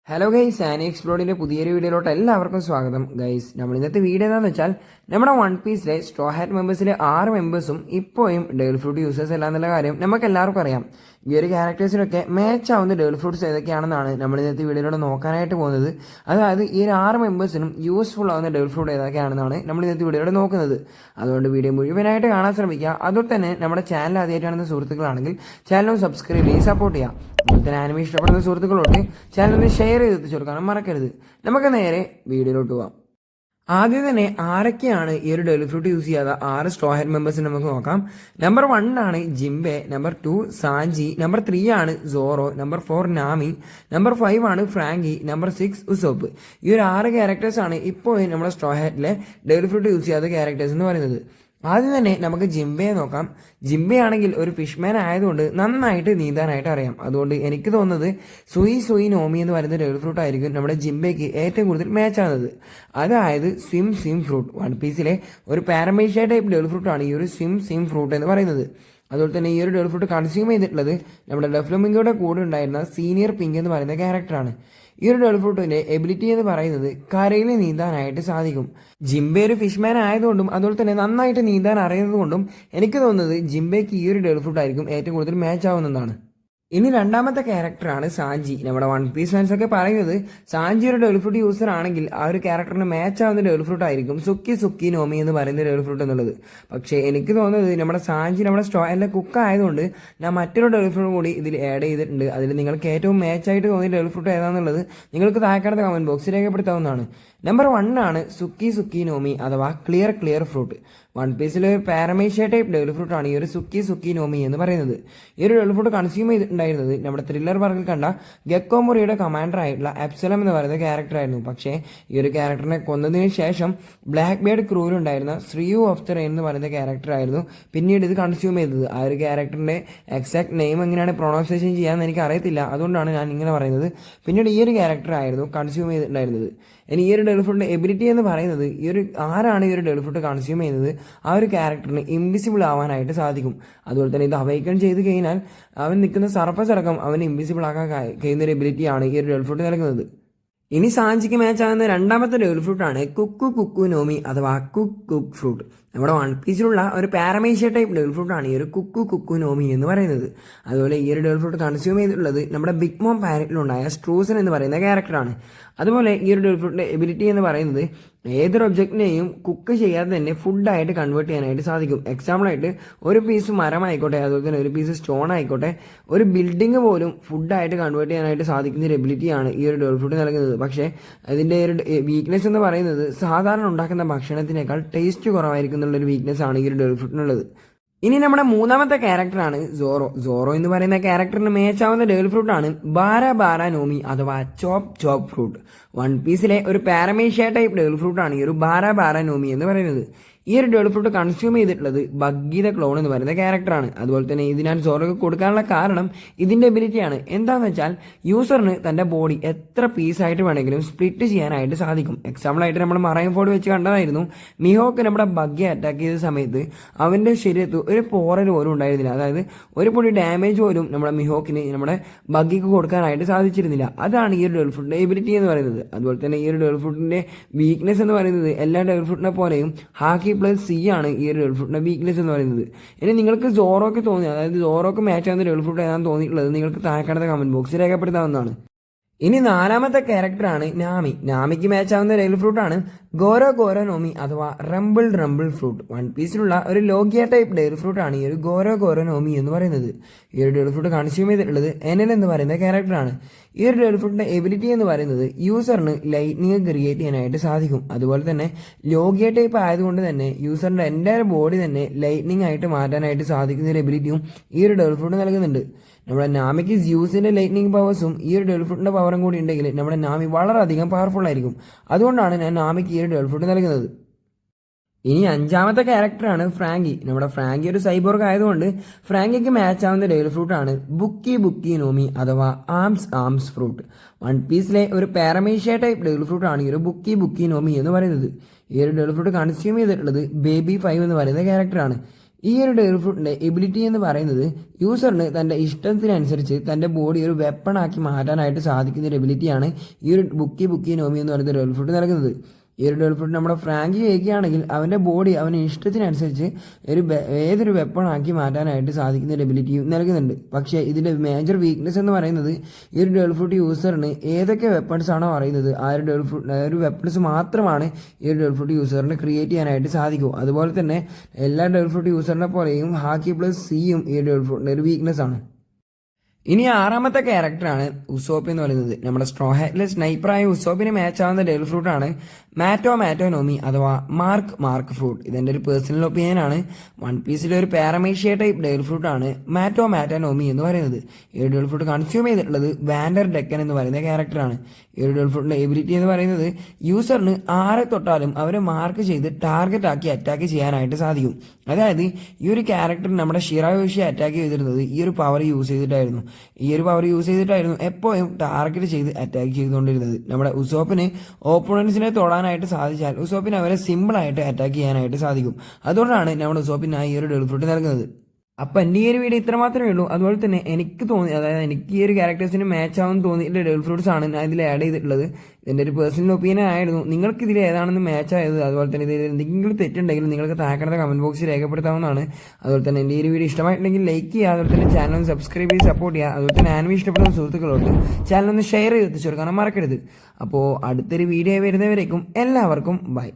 Hello guys, Annie എക്സ്പ്ലോഡിന്റെ പുതിയൊരു വീഡിയോയിലോട്ട് എല്ലാവർക്കും സ്വാഗതം. ഗൈസ്, നമ്മൾ ഇന്നത്തെ വീഡിയോ എന്താണെന്ന് വെച്ചാൽ നമ്മുടെ വൺ പീസിലെ സ്ട്രോ ഹാറ്റ് മെമ്പേഴ്സിലെ 6 മെമ്പേഴ്സും ഇപ്പോഴും ഡേൾ ഫ്രൂട്ട് യൂസേഴ്സ് അല്ല എന്നുള്ള കാര്യം നമുക്ക് എല്ലാവർക്കും അറിയാം. ഈ ഒരു ക്യാരക്ടേഴ്സിനൊക്കെ മാച്ച് ആവുന്ന ഡേൾ ഫ്രൂട്ട്സ് ഏതൊക്കെയാണെന്നാണ് നമ്മൾ ഇന്നത്തെ വീഡിയോയിലൂടെ നോക്കാനായിട്ട് പോകുന്നത്. അതായത് ഈ 6 മെമ്പേഴ്സിനും യൂസ്ഫുൾ ആവുന്ന ഡേൾ ഫ്രൂട്ട് ഏതൊക്കെയാണെന്നാണ് നമ്മൾ ഇന്നത്തെ വീഡിയോയിലൂടെ നോക്കുന്നത്. അതുകൊണ്ട് വീഡിയോ മുഴുവനായിട്ട് കാണാൻ ശ്രമിക്കുക. അതുപോലെ തന്നെ നമ്മുടെ ചാനൽ ആദ്യമായിട്ടാണെന്ന സുഹൃത്തുക്കളാണെങ്കിൽ ചാനലും സബ്സ്ക്രൈബ് ചെയ്ത് സപ്പോർട്ട് ചെയ്യാം. അതുപോലെ ആനിമേ ഇഷ്ടപ്പെടുന്ന സുഹൃത്തുക്കളോട് ചാനൽ ഒന്ന് ഷെയർ ചെയ്ത് കൊടുക്കാനും മറക്കരുത്. നമുക്ക് നേരെ വീഡിയോയിലോട്ട് പോവാം. ആദ്യം തന്നെ ആരൊക്കെയാണ് ഈ ഒരു ഡേൾ ഫ്രൂട്ട് യൂസ് ചെയ്യാത്ത 6 സ്ട്രോ ഹാറ്റ് മെമ്പേഴ്സിന് നമുക്ക് നോക്കാം. നമ്പർ 1 ആണ് ജിംബെ, നമ്പർ 2 സാഞ്ചി, നമ്പർ 3 ആണ് സോറോ, നമ്പർ 4 നാമി, നമ്പർ 5 ആണ് ഫ്രാങ്കി, നമ്പർ 6 ഉസോപ്പ്. ഈ ഒരു 6 ക്യാരക്ടേഴ്സ് ആണ് ഇപ്പോൾ നമ്മുടെ സ്ട്രോ ഹാറ്റിലെ ഡേൾ ഫ്രൂട്ട് യൂസ് ചെയ്യാത്ത ക്യാരക്ടേഴ്സ് എന്ന് പറയുന്നത്. ആദ്യം തന്നെ നമുക്ക് ജിംബയെ നോക്കാം. ജിംബെ ആണെങ്കിൽ ഒരു ഫിഷ്മാൻ ആയതുകൊണ്ട് നന്നായിട്ട് നീന്താനായിട്ട് അറിയാം. അതുകൊണ്ട് എനിക്ക് തോന്നുന്നത് സുയി നോമി എന്ന് പറയുന്ന ഡേൾ ഫ്രൂട്ട് ആയിരിക്കും നമ്മുടെ ജിംബയ്ക്ക് ഏറ്റവും കൂടുതൽ മാച്ച് ആകുന്നത്. അതായത് സ്വിം ഫ്രൂട്ട്. വൺ പീസിലെ ഒരു പാരമേഷ്യ ടൈപ്പ് ഡേൾ ഫ്രൂട്ട് ആണ് ഈ ഒരു സ്വിം ഫ്രൂട്ട് എന്ന് പറയുന്നത്. അതുപോലെ തന്നെ ഈ ഒരു ഡേൾ ഫ്രൂട്ട് കൺസ്യൂം ചെയ്തിട്ടുള്ളത് നമ്മുടെ ഡെഫ്ലമിംഗോയുടെ കൂടെ ഉണ്ടായിരുന്ന സീനിയർ പിങ്ക് എന്ന് പറയുന്ന ക്യാരക്ടറാണ്. ഈ ഒരു ഡേൾ ഫ്രൂട്ടിന്റെ എബിലിറ്റി എന്ന് പറയുന്നത് കരയിൽ നീന്താനായിട്ട് സാധിക്കും. ജിംബെ ഒരു ഫിഷ്മാൻ ആയതുകൊണ്ടും അതുപോലെ തന്നെ നന്നായിട്ട് നീന്താൻ അറിയുന്നതുകൊണ്ടും എനിക്ക് തോന്നുന്നത് ജിംബയ്ക്ക് ഈ ഒരു ഡേൾ ഫ്രൂട്ട് ആയിരിക്കും ഏറ്റവും കൂടുതൽ മാച്ച് ആവുന്നതാണ്. ഇനി രണ്ടാമത്തെ ക്യാരക്ടറാണ് സാഞ്ചി. നമ്മുടെ വൺ പീസ് ഫാൻസ് ഒക്കെ പറയുന്നത് സാഞ്ചി ഒരു ഡേൾ ഫ്രൂട്ട് യൂസർ ആണെങ്കിൽ ആ ഒരു ക്യാരക്ടറിന് മാച്ച് ആവുന്ന ഡേൾ ഫ്രൂട്ട് ആയിരിക്കും സുക്കി നോമി എന്ന് പറയുന്ന ഡേൾ ഫ്രൂട്ട് എന്നുള്ളത്. പക്ഷേ എനിക്ക് തോന്നുന്നത് നമ്മുടെ സാഞ്ചി നമ്മുടെ സ്റ്റോയിലെ കുക്ക് ആയതുകൊണ്ട് ഞാൻ മറ്റൊരു ഡേൾ ഫ്രൂട്ട് കൂടി ഇതിൽ ആഡ് ചെയ്തിട്ടുണ്ട്. അതിൽ നിങ്ങൾക്ക് ഏറ്റവും മാച്ച് ആയിട്ട് തോന്നിയ ഡേൾ ഫ്രൂട്ട് ഏതാണെന്നുള്ളത് നിങ്ങൾക്ക് താഴെക്കാലത്തെ കമന്റ് ബോക്സിൽ രേഖപ്പെടുത്താവുന്നതാണ്. നമ്പർ 1 ആണ് സുക്കി നോമി അഥവാ ക്ലിയർ ഫ്രൂട്ട്. വൺ പീസിലെ ഒരു പാരമേഷ്യ ടൈപ്പ് ഡേൾ ഫ്രൂട്ട് ആണ് ഈ ഒരു സുക്കി നോമി എന്ന് പറയുന്നത്. ഈ ഒരു ഡേൾ ഫ്രൂട്ട് കൺസ്യൂം ചെയ്തിട്ടുണ്ടായിരുന്നത് നമ്മുടെ ത്രില്ലർ വർക്കിൽ കണ്ട ഗെക്കോമൊറിയുടെ കമാൻഡർ ആയിട്ടുള്ള എപ്സലം എന്ന് പറയുന്ന ക്യാരക്ടർ ആയിരുന്നു. പക്ഷേ ഈ ഒരു ക്യാരക്ടറിനെ കൊന്നതിന് ശേഷം ബ്ലാക്ക് ബേർഡ് ക്രൂവിലുണ്ടായിരുന്ന ശ്രീയു ഓഫ് ദ റെയിൻ എന്ന് പറയുന്ന ക്യാരക്ടർ ആയിരുന്നു പിന്നീട് ഇത് കൺസ്യൂം ചെയ്തത്. ആ ഒരു ക്യാരക്ടറിന്റെ എക്സാക്ട് നെയിം എങ്ങനെയാണ് പ്രൊണൗൺസിയേഷൻ ചെയ്യാമെന്ന് എനിക്ക് അറിയത്തില്ല, അതുകൊണ്ടാണ് ഞാൻ ഇങ്ങനെ പറയുന്നത്. പിന്നീട് ഈ ഒരു ക്യാരക്ടർ ആയിരുന്നു കൺസ്യൂം ചെയ്തിട്ടുണ്ടായിരുന്നത്. ഇനി ഈ ഒരു ഡേൾ ഫ്രൂട്ടിന്റെ എബിലിറ്റി എന്ന് പറയുന്നത് ആരാണ് ഈ ഒരു ഡേൾ ഫ്രൂട്ട് കൺസ്യൂം ചെയ്യുന്നത് ആ ഒരു ക്യാരക്ടറിന് ഇൻവിസിബിൾ ആവാനായിട്ട് സാധിക്കും. അതുപോലെ തന്നെ ഇത് അവൈക്കൺ ചെയ്ത് കഴിഞ്ഞാൽ അവൻ നിൽക്കുന്ന സർഫസ് അടക്കം അവന് ഇൻവിസിബിൾ ആക്കാൻ കഴിയുന്ന ഒരു എബിലിറ്റിയാണ് ഈ ഒരു ഡേൾ ഫ്രൂട്ട് നൽകുന്നത്. ഇനി സാഞ്ചിക്ക് മാച്ച് ആകുന്ന രണ്ടാമത്തെ ഡേൾ ഫ്രൂട്ട് ആണ് കുക്കു നോമി അഥവാ കുക്ക് ഫ്രൂട്ട്. നമ്മുടെ വൺ പീസിലുള്ള ഒരു പാരമേഷ്യ ടൈപ്പ് ഡേൾ ഫ്രൂട്ട് ആണ് ഈ ഒരു കുക്കു നോമി എന്ന് പറയുന്നത്. അതുപോലെ ഈ ഒരു ഡേൾ ഫ്രൂട്ട് കൺസ്യൂം ചെയ്തിട്ടുള്ളത് നമ്മുടെ ബിഗ് മോം പാരറ്റിലുണ്ടായ സ്ട്രൂസൻ എന്ന് പറയുന്ന ക്യാരക്ടറാണ്. അതുപോലെ ഈ ഒരു ഡേൾ ഫ്രൂട്ടിന്റെ എബിലിറ്റി എന്ന് പറയുന്നത് ഏതൊരു ഒബ്ജക്റ്റിനെയും കുക്ക് ചെയ്യാതെ തന്നെ ഫുഡായിട്ട് കൺവേർട്ട് ചെയ്യാനായിട്ട് സാധിക്കും. എക്സാമ്പിളായിട്ട് ഒരു പീസ് മരമായിക്കോട്ടെ, അതുപോലെ തന്നെ ഒരു പീസ് സ്റ്റോൺ ആയിക്കോട്ടെ, ഒരു ബിൽഡിംഗ് പോലും ഫുഡായിട്ട് കൺവേർട്ട് ചെയ്യാനായിട്ട് സാധിക്കുന്ന ഒരു എബിലിറ്റിയാണ് ഈ ഒരു ഡേൾ ഫ്രൂട്ട് നൽകുന്നത്. പക്ഷേ അതിൻ്റെ ഒരു വീക്ക്നെസ് എന്ന് പറയുന്നത് സാധാരണ ഉണ്ടാക്കുന്ന ഭക്ഷണത്തിനേക്കാൾ ടേസ്റ്റ് കുറവായിരിക്കും എന്നുള്ളൊരു വീക്ക്നെസ് ആണ് ഈ ഒരു ഡേൾ ഫ്രൂട്ടിനുള്ളത്. ഇനി നമ്മുടെ മൂന്നാമത്തെ ക്യാരക്ടറാണ് സോറോ എന്ന് പറയുന്ന ക്യാരക്ടറിന് മേച്ചാവുന്ന ഡേൾ ഫ്രൂട്ട് ആണ് ബാര നോമി അഥവാ ചോപ്പ് ഫ്രൂട്ട്. വൺ പീസിലെ ഒരു പാരമേഷ്യ ടൈപ്പ് ഡേൾ ഫ്രൂട്ട് ആണ് ഈ ഒരു ബാര നോമി എന്ന് പറയുന്നത്. ഈ ഒരു ഡേൾ ഫ്രൂട്ട് കൺസ്യൂം ചെയ്തിട്ടുള്ളത് ബഗ്ഗി ദ ക്ലോൺ എന്ന് പറയുന്ന ക്യാരക്ടറാണ്. അതുപോലെ തന്നെ ഇതിനാൽ സോറോക്ക് കൊടുക്കാനുള്ള കാരണം ഇതിന്റെ എബിലിറ്റിയാണ്. എന്താണെന്ന് വെച്ചാൽ യൂസറിന് തന്റെ ബോഡി എത്ര പീസായിട്ട് വേണമെങ്കിലും സ്പ്ലിറ്റ് ചെയ്യാനായിട്ട് സാധിക്കും. എക്സാമ്പിളായിട്ട് നമ്മൾ മറൈൻ ഫോർഡ് വെച്ച് കണ്ടതായിരുന്നു. മിഹോക്ക് നമ്മുടെ ബഗ്ഗിയെ അറ്റാക്ക് ചെയ്ത സമയത്ത് അവന്റെ ശരീരത്ത് ഒരു പോറൽ പോലും ഉണ്ടായിരുന്നില്ല. അതായത് ഒരു പൊടി ഡാമേജ് പോലും നമ്മുടെ മിഹോക്കിന് നമ്മുടെ ബഗ്ഗിക്ക് കൊടുക്കാനായിട്ട് സാധിച്ചിരുന്നില്ല. അതാണ് ഈ ഒരു ഡേൾ ഫ്രൂട്ടിന്റെ എബിലിറ്റി എന്ന് പറയുന്നത്. അതുപോലെ തന്നെ ഈ ഒരു ഡേൾ ഫ്രൂട്ടിന്റെ വീക്ക്നെസ് എന്ന് പറയുന്നത് എല്ലാ ഡേൾ ഫ്രൂട്ടിനെ പോലെയും ഹാക്കി +C ആണ് ഈ ഒരു ഡേൾ ഫ്രൂട്ടിന്റെ വീക്ക്നെസ് എന്ന് പറയുന്നത്. ഇനി നിങ്ങൾക്ക് സോറോക്ക് തോന്നി, അതായത് സോറോക്ക് മാച്ച് ആവുന്ന ഡേൾ ഫ്രൂട്ട് ഏതാണെന്ന് തോന്നിയിട്ടുള്ളത് നിങ്ങൾക്ക് താഴെക്കാണുന്ന കമന്റ് ബോക്സിൽ രേഖപ്പെടുത്താവുന്നതാണ്. ഇനി നാലാമത്തെ ക്യാരക്ടറാണ് നാമിക്ക് മാച്ച് ആവുന്ന ഡേൾ ഫ്രൂട്ട് ആണ് ഗോരോ നോമി അഥവാ റംബിൾ ഫ്രൂട്ട്. വൺ പീസിലുള്ള ഒരു ലോഗിയ ടൈപ്പ് ഡേൾ ഫ്രൂട്ട് ആണ് ഈ ഒരു ഗോരോ നോമി എന്ന് പറയുന്നത്. ഈ ഒരു ഡേൾ ഫ്രൂട്ട് കൺസ്യൂം ചെയ്തിട്ടുള്ളത് എനൽ എന്ന് പറയുന്ന ക്യാരക്ടറാണ്. ഈ ഒരു ഡേൾ ഫ്രൂട്ടിന്റെ എബിലിറ്റി എന്ന് പറയുന്നത് യൂസറിന് ലൈറ്റ്നിങ് ക്രിയേറ്റ് ചെയ്യാനായിട്ട് സാധിക്കും. അതുപോലെ തന്നെ ലോഗിയ ടൈപ്പ് ആയതുകൊണ്ട് തന്നെ യൂസറിന്റെ എൻ്റയർ ബോഡി തന്നെ ലൈറ്റ്നിങ് ആയിട്ട് മാറ്റാനായിട്ട് സാധിക്കുന്ന ഒരു എബിലിറ്റിയും ഈ ഒരു ഡേൾ ഫ്രൂട്ട് നൽകുന്നുണ്ട്. നമ്മുടെ നാമിക്ക് ജ്യൂസിന്റെ ലൈറ്റ്നിങ് പവേഴ്സും ഈ ഒരു ഡേൾ ഫ്രൂട്ടിന്റെ പവറും കൂടി ഉണ്ടെങ്കിൽ നമ്മുടെ നാമി വളരെയധികം പവർഫുൾ ആയിരിക്കും. അതുകൊണ്ടാണ് ഞാൻ നാമിക്ക് ഈ ഒരു ഡേൾ ഫ്രൂട്ട് നൽകുന്നത്. ഇനി അഞ്ചാമത്തെ ക്യാരക്ടറാണ് ഫ്രാങ്കി. നമ്മുടെ ഫ്രാങ്കി ഒരു സൈബോർഗ് ആയതുകൊണ്ട് ഫ്രാങ്കിക്ക് മാച്ച് ആവുന്ന ഡേൾ ഫ്രൂട്ട് ആണ് ബുക്കി നോമി അഥവാ ആംസ് ഫ്രൂട്ട്. വൺ പീസിലെ ഒരു പാരമേഷ്യ ടൈപ്പ് ഡേൾ ഫ്രൂട്ട് ആണ് ഈ ഒരു ബുക്കി നോമി എന്ന് പറയുന്നത്. ഈ ഒരു ഡേൾ ഫ്രൂട്ട് കൺസ്യൂം ചെയ്തിട്ടുള്ളത് ബേബി 5 എന്ന് പറയുന്ന ക്യാരക്ടറാണ്. ഈ ഒരു ഡെയിൽ ഫ്രൂട്ടിന്റെ എബിലിറ്റി എന്ന് പറയുന്നത് യൂസറിന് തന്റെ ഇഷ്ടത്തിനനുസരിച്ച് തന്റെ ബോഡി ഒരു വെപ്പൺ ആക്കി മാറ്റാനായിട്ട് സാധിക്കുന്ന ഒരു എബിലിറ്റിയാണ് ഈ ഒരു ബുക്കി നോമി എന്ന് പറയുന്ന ഡെയിൽ ഫ്രൂട്ട് നൽകുന്നത്. ഈ ഒരു ഡെയിൽ ഫ്രൂട്ട് നമ്മുടെ ഫ്രാങ്കി കഴിക്കുകയാണെങ്കിൽ അവൻ്റെ ബോഡി അവന് ഇഷ്ടത്തിനനുസരിച്ച് ഏതൊരു വെപ്പൺ ആക്കി മാറ്റാനായിട്ട് സാധിക്കുന്ന ഒരു എബിലിറ്റിയും നൽകുന്നുണ്ട്. പക്ഷേ ഇതിൻ്റെ മേജർ വീക്ക്നെസ് എന്ന് പറയുന്നത് ഈ ഒരു ഡെയിൽ ഫ്രൂട്ട് യൂസറിന് ഏതൊക്കെ വെപ്പൺസ് ആണോ പറയുന്നത് ആ ഒരു ഡെയിൽ ഫ്രൂട്ട് ഒരു വെപ്പൺസ് മാത്രമാണ് ഈ ഒരു ഡെയിൽ ഫ്രൂട്ട് യൂസറിന് ക്രിയേറ്റ് ചെയ്യാനായിട്ട് സാധിക്കും. അതുപോലെ തന്നെ എല്ലാ ഡെയിൽ ഫ്രൂട്ട് യൂസറിനെ പോലെയും ഹാക്കി പ്ലസ് സിയും ഈ ഒരു ഡെയിൽ ഫ്രൂട്ടിൻ്റെ ഒരു വീക്ക്നെസ് ആണ്. ഇനി ആറാമത്തെ ക്യാരക്ടറാണ് ഉസോപ്പ് എന്ന് പറയുന്നത്. നമ്മുടെ സ്ട്രോ ഹാറ്റിലെ സ്നൈപ്പറായ ഉസോപ്പിന് മാച്ച് ആവുന്ന ഡെയിൽ ഫ്രൂട്ടാണ് മാറ്റോ നോമി അഥവാ മാർക്ക് ഫ്രൂട്ട്. ഇതെൻ്റെ ഒരു പേഴ്സണൽ ഒപ്പീനിയൻ ആണ്. വൺ പീസിലെ ഒരു പാരമേഷ്യ ടൈപ്പ് ഡെയിൽ ഫ്രൂട്ടാണ് മാറ്റോ നോമി എന്ന് പറയുന്നത്. ഈ ഒരു ഡെയിൽ ഫ്രൂട്ട് കൺസ്യൂം ചെയ്തിട്ടുള്ളത് വാൻഡർ ഡെക്കൻ എന്ന് പറയുന്ന ക്യാരക്ടറാണ്. ഈ ഒരു ഡെയിൽ ഫ്രൂട്ടിന്റെ എബിലിറ്റി എന്ന് പറയുന്നത് യൂസറിന് ആരെ തൊട്ടാലും അവരെ മാർക്ക് ചെയ്ത് ടാർഗറ്റ് ആക്കി അറ്റാക്ക് ചെയ്യാനായിട്ട് സാധിക്കും. അതായത് ഈ ഒരു ക്യാരക്ടർ നമ്മുടെ ഷിറായോഷിയെ അറ്റാക്ക് ചെയ്തിരുന്നത് ഈ ഒരു പവർ യൂസ് ചെയ്തിട്ടായിരുന്നു എപ്പോഴും ടാർഗറ്റ് ചെയ്ത് അറ്റാക്ക് ചെയ്തുകൊണ്ടിരുന്നത്. നമ്മുടെ ഉസോപ്പിന് ഓപ്പോണൻസിനെ തൊടാനായിട്ട് സാധിച്ചാൽ ഉസോപ്പിന് അവരെ സിമ്പിളായിട്ട് അറ്റാക്ക് ചെയ്യാനായിട്ട് സാധിക്കും. അതുകൊണ്ടാണ് നമ്മുടെ ഉസോപ്പിന് ഈ ഒരു ഡെയിൽ ഫ്രൂട്ട് നൽകുന്നത്. അപ്പം എൻ്റെ ഈ ഒരു വീഡിയോ ഇത്ര മാത്രമേ ഉള്ളൂ. അതുപോലെ തന്നെ എനിക്ക് തോന്നി, അതായത് എനിക്ക് ഈ ഒരു ക്യാരക്ടേഴ്സിന് മാച്ച് ആവുമെന്ന് തോന്നിയിട്ടുള്ള ഡെയിൽ ഫ്രൂട്ട്സ് ആണ് ഞാൻ ഇതിൽ ആഡ് ചെയ്തിട്ടുള്ളത്. ഇതിൻ്റെ ഒരു പേഴ്സണൽ ഒപ്പീനിയൻ ആയിരുന്നു. നിങ്ങൾക്ക് ഇതിൽ ഏതാണെന്ന് മാച്ച് ആയത്, അതുപോലെ തന്നെ ഇതിൽ എന്തെങ്കിലും തെറ്റുണ്ടെങ്കിൽ നിങ്ങൾക്ക് താഴെ കമൻറ്റ് ബോക്സിൽ രേഖപ്പെടുത്താവുന്നതാണ്. അതുപോലെ തന്നെ എൻ്റെ ഈ ഒരു വീഡിയോ ഇഷ്ടമായിട്ടുണ്ടെങ്കിൽ ലൈക്ക് ചെയ്യുക, അതുപോലെ തന്നെ ചാനൽ ഒന്ന് സബ്സ്ക്രൈബ് ചെയ്ത് സപ്പോർട്ട് ചെയ്യുക. അതുപോലെ തന്നെ ആനിമേ ഇഷ്ടപ്പെടുന്ന സുഹൃത്തുക്കളോട് ചാനൽ ഒന്ന് ഷെയർ ചെയ്ത് എത്തിച്ചു കൊടുക്കാൻ മറക്കരുത്. അപ്പോൾ അടുത്തൊരു വീഡിയോ വരുന്നവരേക്കും എല്ലാവർക്കും ബൈ.